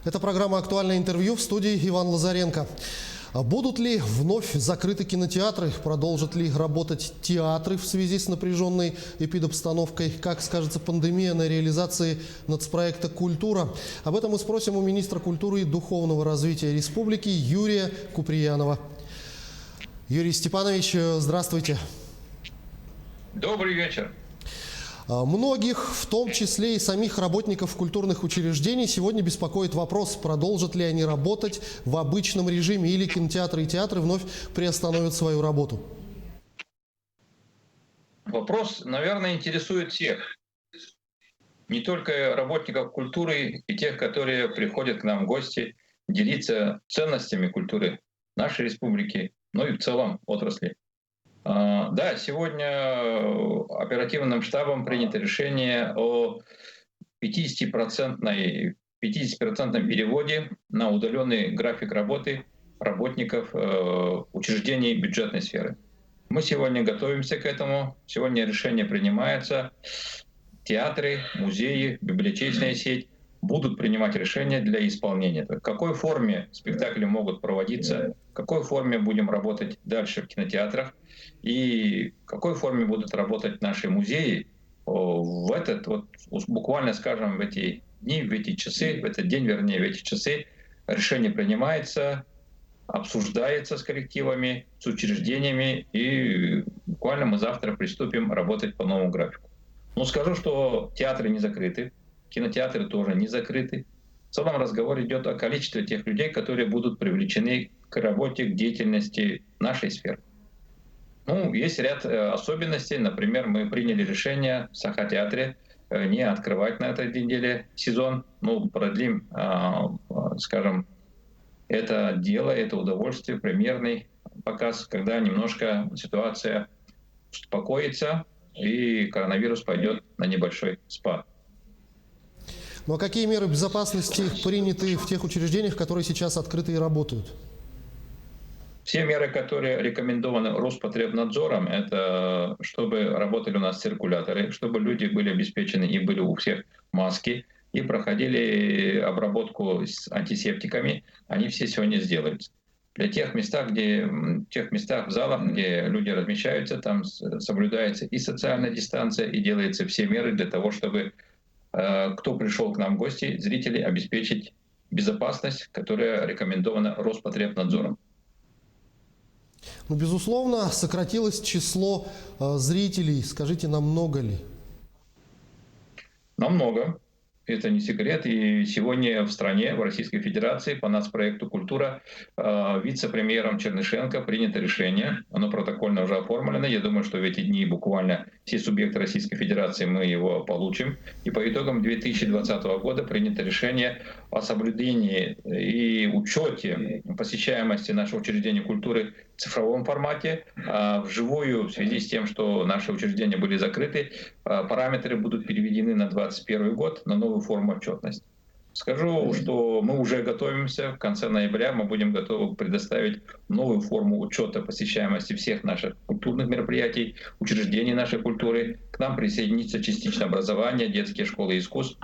Это программа «Актуальное интервью», в студии Иван Лазаренко. Будут ли вновь закрыты кинотеатры? Продолжат ли работать театры в связи с напряженной эпидобстановкой? Как скажется пандемия на реализации нацпроекта «Культура»? Об этом мы спросим у министра культуры и духовного развития республики Юрия Куприянова. Юрий Степанович, здравствуйте. Добрый вечер. Многих, в том числе и самих работников культурных учреждений, сегодня беспокоит вопрос, продолжат ли они работать в обычном режиме или кинотеатры и театры вновь приостановят свою работу. Вопрос, наверное, интересует всех. Не только работников культуры и тех, которые приходят к нам в гости, делиться ценностями культуры нашей республики, но и в целом отрасли. Да, сегодня оперативным штабом принято решение о 50% переводе на удаленный график работы работников учреждений бюджетной сферы. Мы сегодня готовимся к этому. Сегодня решение принимается. Театры, музеи, библиотечная сеть будут принимать решения для исполнения. В какой форме спектакли могут проводиться, в какой форме будем работать дальше в кинотеатрах и в какой форме будут работать наши музеи в этот, буквально скажем, в эти дни, в эти часы, в этот день, вернее, в эти часы решение принимается, обсуждается с коллективами, с учреждениями, и буквально мы завтра приступим работать по новому графику. Но скажу, что театры не закрыты, кинотеатры тоже не закрыты. В целом разговор идет о количестве тех людей, которые будут привлечены к работе, к деятельности нашей сферы. Есть ряд особенностей. Например, мы приняли решение в Саха-театре не открывать на этой неделе сезон. Продлим, скажем, это дело, это удовольствие, премьерный показ, когда немножко ситуация успокоится и коронавирус пойдет на небольшой спад. Ну а какие меры безопасности приняты в тех учреждениях, которые сейчас открыты и работают? Все меры, которые рекомендованы Роспотребнадзором, это чтобы работали у нас циркуляторы, чтобы люди были обеспечены и были у всех маски, и проходили обработку с антисептиками. Они все сегодня сделаются. Для тех местах, в залах, где люди размещаются, там соблюдается и социальная дистанция, и делаются все меры для того, чтобы кто пришел к нам в гости, зрители, обеспечить безопасность, которая рекомендована Роспотребнадзором. Безусловно, сократилось число зрителей. Скажите, намного ли? Намного. Это не секрет. И сегодня в стране, в Российской Федерации, по нацпроекту «Культура» вице-премьером Чернышенко принято решение. Оно протокольно уже оформлено. Я думаю, что в эти дни буквально все субъекты Российской Федерации мы его получим. И по итогам 2020 года принято решение о соблюдении и учете посещаемости наших учреждений культуры в цифровом формате. Вживую, в связи с тем, что наши учреждения были закрыты, параметры будут переведены на 2021 год, на новую форму отчетности. Скажу, что мы уже готовимся. В конце ноября мы будем готовы предоставить новую форму учета посещаемости всех наших культурных мероприятий, учреждений нашей культуры. К нам присоединится частично образование, детские школы искусств.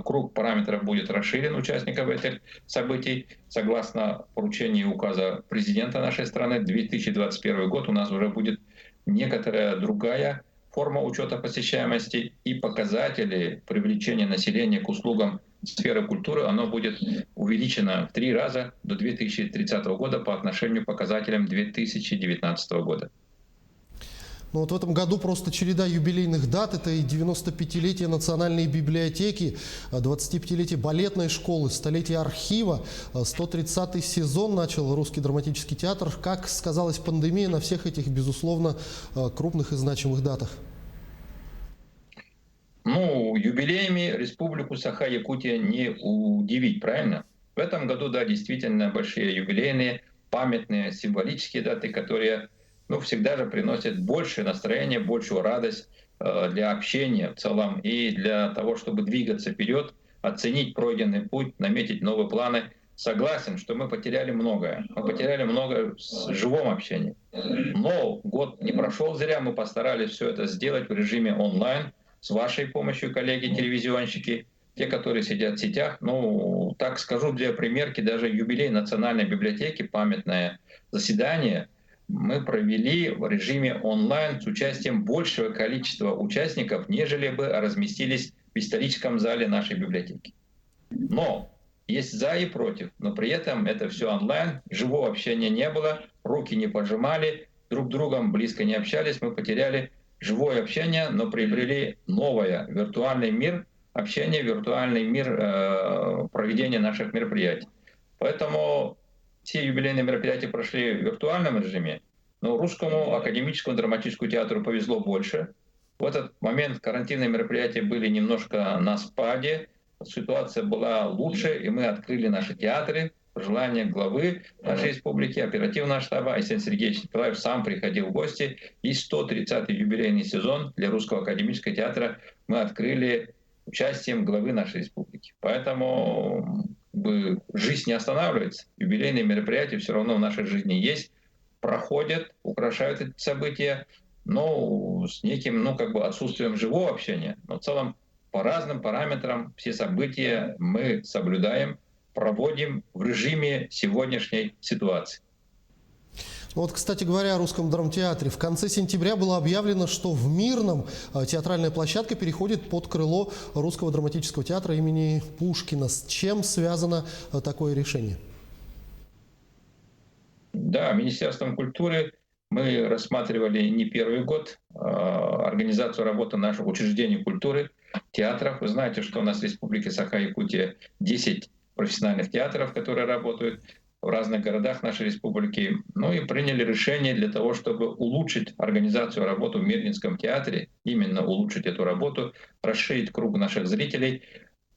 Круг параметров будет расширен участников этих событий. Согласно поручению и указа президента нашей страны, 2021 год у нас уже будет некоторая другая форма учета посещаемости, и показатели привлечения населения к услугам сферы культуры, оно будет увеличено в 3 раза до 2030 года по отношению к показателям 2019 года. В этом году просто череда юбилейных дат. Это и 95-летие Национальной библиотеки, 25-летие балетной школы, столетие архива, 130-й сезон начал Русский драматический театр. Как сказалась пандемия на всех этих, безусловно, крупных и значимых датах? Юбилеями республику Саха-Якутия не удивить, правильно? В этом году, да, действительно большие юбилейные, памятные, символические даты, которые всегда же приносят больше настроения, большую радость для общения в целом и для того, чтобы двигаться вперед, оценить пройденный путь, наметить новые планы. Согласен, что мы потеряли многое. Мы потеряли много в живом общении. Но год не прошел зря, мы постарались все это сделать в режиме онлайн, с вашей помощью, коллеги-телевизионщики. те, которые сидят в сетях. Ну, так скажу для примерки, даже юбилей Национальной библиотеки, памятное заседание, мы провели в режиме онлайн с участием большего количества участников, нежели бы разместились в историческом зале нашей библиотеки. Но есть за и против, но при этом это все онлайн, живого общения не было, руки не пожимали, друг с другом близко не общались, мы потеряли живое общение, но приобрели новое, виртуальный мир общения, виртуальный мир проведения наших мероприятий. Поэтому все юбилейные мероприятия прошли в виртуальном режиме, но Русскому академическому драматическому театру повезло больше. В этот момент карантинные мероприятия были немножко на спаде, ситуация была лучше, и мы открыли наши театры. Пожелание главы нашей республики, оперативного штаба Айсен Сергеевич Николаев сам приходил в гости. И 130-й юбилейный сезон для Русского академического театра мы открыли участием главы нашей республики. Поэтому жизнь не останавливается. Юбилейные мероприятия все равно в нашей жизни есть, проходят, украшают эти события, но с неким, отсутствием живого общения. Но в целом по разным параметрам все события мы соблюдаем, проводим в режиме сегодняшней ситуации. Вот, кстати говоря, о Русском драмтеатре. В конце сентября было объявлено, что в Мирном театральная площадка переходит под крыло Русского драматического театра имени Пушкина. С чем связано такое решение? Да, Министерством культуры мы рассматривали не первый год организацию работы наших учреждений культуры, театров. Вы знаете, что у нас в Республике Саха-Якутия 10 профессиональных театров, которые работают в разных городах нашей республики. Ну и приняли решение для того, чтобы улучшить организацию работы в Мирнинском театре, именно улучшить эту работу, расширить круг наших зрителей,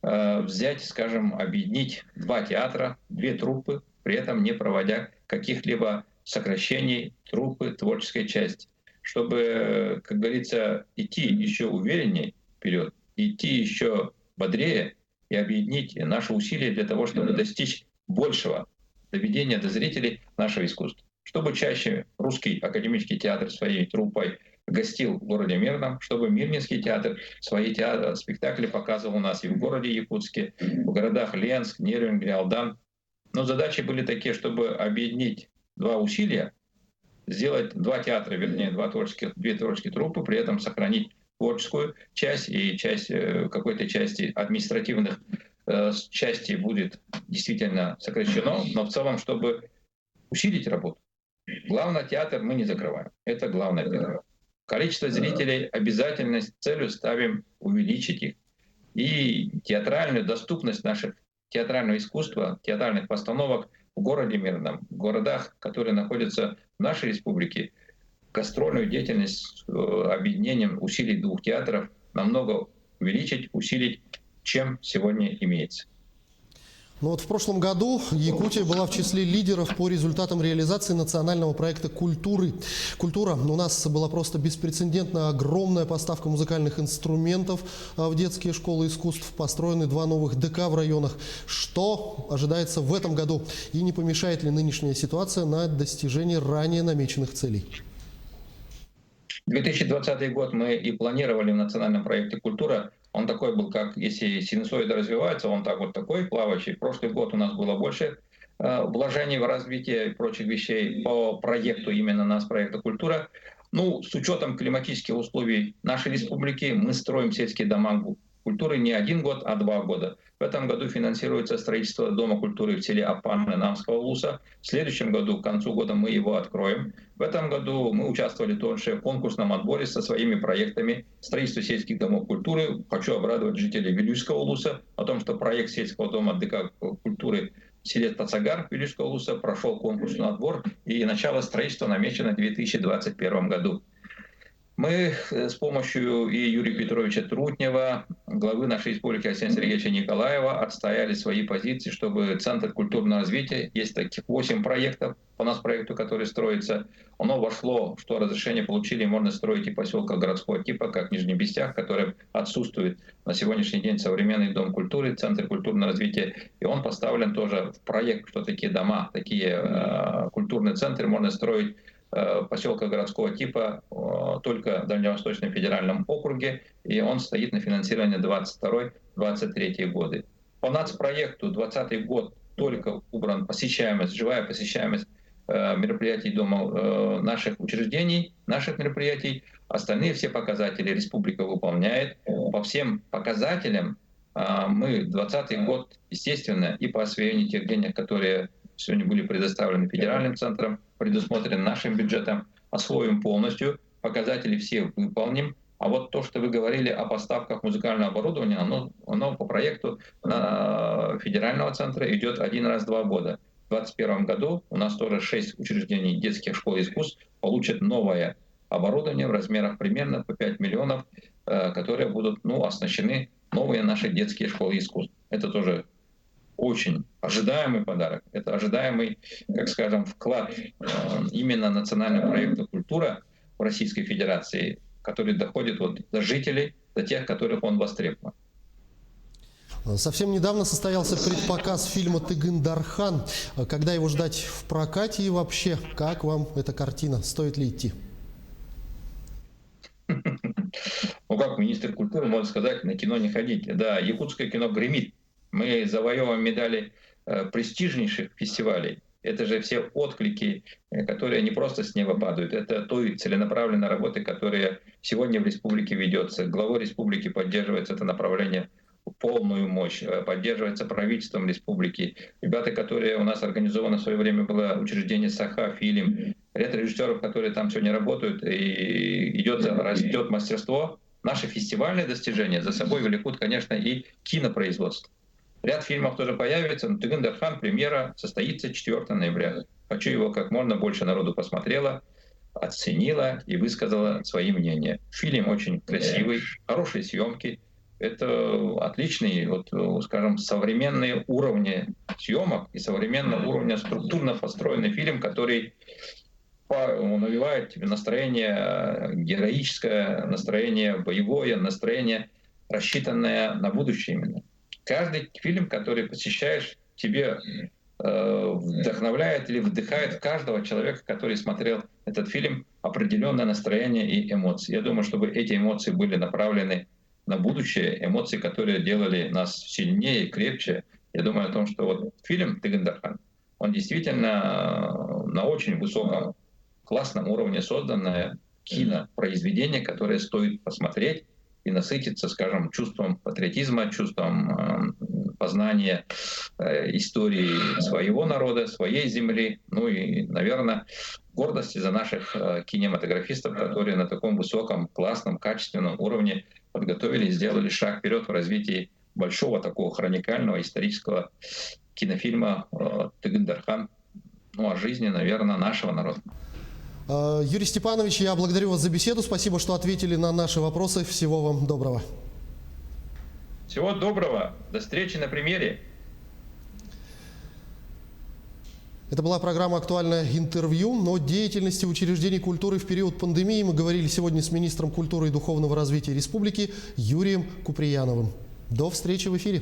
взять, скажем, объединить 2 театра, 2 труппы, при этом не проводя каких-либо сокращений труппы, творческой части, чтобы, как говорится, идти еще увереннее вперед, идти еще бодрее и объединить наши усилия для того, чтобы достичь большего доведения до зрителей нашего искусства. Чтобы чаще Русский академический театр своей труппой гостил в городе Мирном, чтобы Мирнинский театр свои спектакли показывал у нас и в городе Якутске, в городах Ленск, Нерюнгри, Алдан. Но задачи были такие, чтобы объединить 2 усилия, сделать 2 театра, вернее, 2 творческие труппы, при этом сохранить творческую часть и часть какой-то части административных части будет действительно сокращено, но в целом, чтобы усилить работу. Главный театр мы не закрываем. Это главное первое. Количество зрителей обязательно с целью ставим увеличить их. И театральную доступность наших театрального искусства, театральных постановок в городе Мирном, в городах, которые находятся в нашей республике, гастрольную деятельность с объединением усилий 2 театров намного увеличить, усилить, чем сегодня имеется. Ну вот в прошлом году Якутия была в числе лидеров по результатам реализации национального проекта «Культура». У нас была просто беспрецедентно огромная поставка музыкальных инструментов в детские школы искусств. Построены 2 новых ДК в районах. Что ожидается в этом году? И не помешает ли нынешняя ситуация на достижении ранее намеченных целей? 2020 год мы и планировали в национальном проекте «Культура». Он такой был, как если синусоида развивается, он такой плавающий. Прошлый год у нас было больше вложений в развитие и прочих вещей по проекту, именно нас проекта «Культура». Ну, с учетом климатических условий нашей республики мы строим сельские дома культуры не 1 год, а 2 года. В этом году финансируется строительство Дома культуры в селе Апанны Намского улуса. В следующем году, к концу года, мы его откроем. В этом году мы участвовали тоже в конкурсном отборе со своими проектами строительства сельских домов культуры. Хочу обрадовать жителей Вилюйского улуса о том, что проект сельского дома ДК культуры в селе Тацагар Вилюйского улуса прошел конкурсный отбор, и начало строительства намечено в 2021 году. Мы с помощью и Юрия Петровича Трутнева, главы нашей республики Айсена Сергеевича Николаева, отстояли свои позиции, чтобы Центр культурного развития, есть таких 8 проектов по нас проекту, который строится, оно вошло, что разрешение получили, можно строить и поселка городского типа, как Нижний Бестях, который отсутствует на сегодняшний день современный дом культуры, Центр культурного развития, и он поставлен тоже в проект, что такие дома, такие культурные центры можно строить поселка городского типа только в Дальневосточном федеральном округе, и он стоит на финансировании 22-23 годы. По нацпроекту 2020 год только убран посещаемость, живая посещаемость мероприятий дома наших учреждений, наших мероприятий. Остальные все показатели республика выполняет. По всем показателям мы 2020 год, естественно, и по освоению тех денег, которые сегодня были предоставлены федеральным центром, предусмотрены нашим бюджетом, освоим полностью, показатели все выполним. А вот то, что вы говорили о поставках музыкального оборудования, оно по проекту федерального центра идет один раз в 2 года. В 2021 году у нас тоже 6 учреждений детских школ искусств получат новое оборудование в размерах примерно по 5 миллионов, которые будут оснащены новые наши детские школы искусств. Это тоже очень ожидаемый подарок. Это ожидаемый, как скажем, вклад именно национального проекта «Культура» в Российской Федерации, который доходит до жителей, до тех, которых он востребован. Совсем недавно состоялся предпоказ фильма «Тыгын-Дархан». Когда его ждать в прокате и вообще, как вам эта картина? Стоит ли идти? Как министр культуры можно сказать, на кино не ходите. Да, якутское кино гремит. Мы завоевываем медали престижнейших фестивалей. Это же все отклики, которые не просто с неба падают. Это той целенаправленной работы, которая сегодня в республике ведется. Главой республики поддерживается это направление в полную мощь, поддерживается правительством республики. Ребята, которые у нас организовано в свое время было учреждение «Саха», фильм, ряд режиссеров, которые там сегодня работают, и растет мастерство. Наши фестивальные достижения за собой влекут, конечно, и кинопроизводство. Ряд фильмов тоже появится, но «Тыгын-Дархан» премьера состоится 4 ноября. Хочу его как можно больше народу посмотрело, оценило и высказало свои мнения. Фильм очень красивый, хорошие съемки. Это отличный, скажем, современные уровни съемок и современного уровня структурно построенный фильм, который навевает тебе настроение героическое, настроение боевое, настроение, рассчитанное на будущее именно. Каждый фильм, который посещаешь, тебе вдохновляет или вдыхает в каждого человека, который смотрел этот фильм, определенное настроение и эмоции. Я думаю, чтобы эти эмоции были направлены на будущее, эмоции, которые делали нас сильнее, крепче. Я думаю о том, что фильм «Тыгын-Дархан», он действительно на очень высоком, классном уровне созданное кинопроизведение, которое стоит посмотреть и насытиться, скажем, чувством патриотизма, чувством познания истории своего народа, своей земли, и, наверное, гордости за наших кинематографистов, которые на таком высоком, классном, качественном уровне подготовили и сделали шаг вперед в развитии большого такого хроникального исторического кинофильма «Тыгын-Дархан», о жизни, наверное, нашего народа. Юрий Степанович, я благодарю вас за беседу. Спасибо, что ответили на наши вопросы. Всего вам доброго. Всего доброго. До встречи на премьере. Это была программа «Актуальное интервью». Но о деятельности учреждений культуры в период пандемии мы говорили сегодня с министром культуры и духовного развития республики Юрием Куприяновым. До встречи в эфире.